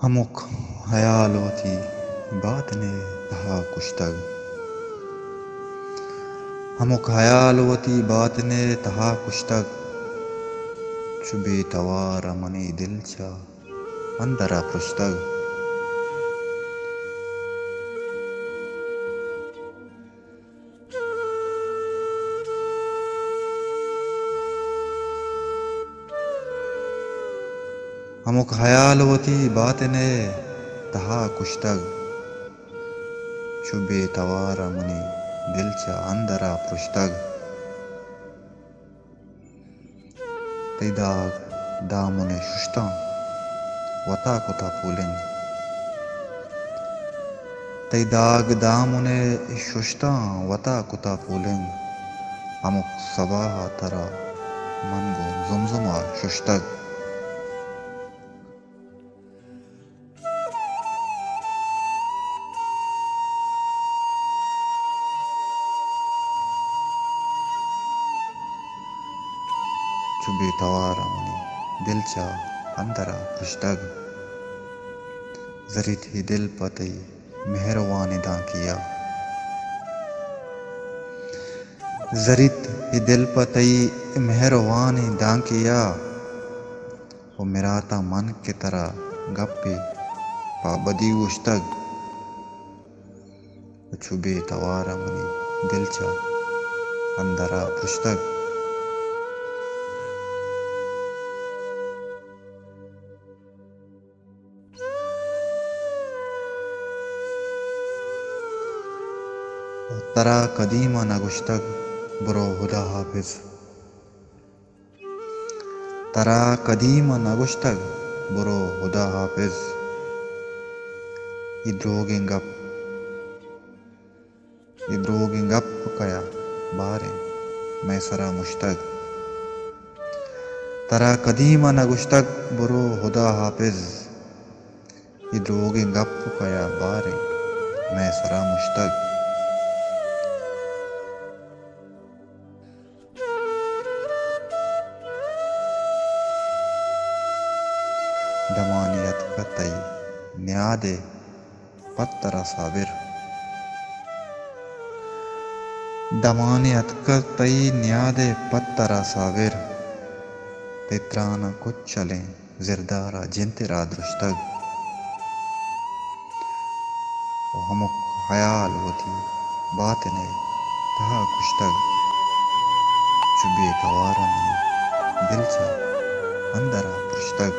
हमुक हयाल होती बात ने तहा कुश्तग। हमुक हयाल होती बात ने तहा कुश्तग। चुबे तवार मनी दिल चा अंदरा पृष्ठग। हमुक हयाल होती बात ने तहा कुश्तग। चुबे तवार मनी दिल चा अंदरा पृष्ठग। तैदाग दामुने शुष्ता वता कुता पूलिंग। तैदाग दामुने शुष्ता वता कुता पूलिंग। अमुक सबाह तरा मनगो जुमजुमा शुष्तग। चुबे तवार मनी दिल चा अंदरा पृष्ठग। जरित ही दिल पतई मेहरवानी दांकिया। जरित ही दिल पतई मेहरवानी दांकिया। वो मिराता मन के तरह गप्पे पाबदी उश्तग। चुबे तवार मनी दिल चा अंदरा पृष्ठग। तरा कदीमा नगुश्तग बुरो हुदा हाफिज। तरा कदीमा नगुश्तग बुरो हुदा हाफिज। इद्रोगिंग अप कया बारे मैं सरा मुश्तग। तरा कदीमा नगुश्तग बुरो हुदा हाफिज। इद्रोगिंग अप कया बारे मैं सरा मुश्तग। दमानियत कतई न्यादे पत्तरा साबिर। दमानियत कतई न्यादे पत्तरा साबिर। तित्राना कुछ चलें जिरदारा जिंतरा दुश्तग। हमुक हयाल होती बात ने तहा कुश्तग। चुबे तवारा मनी दिल चा अंदरा पृष्ठग।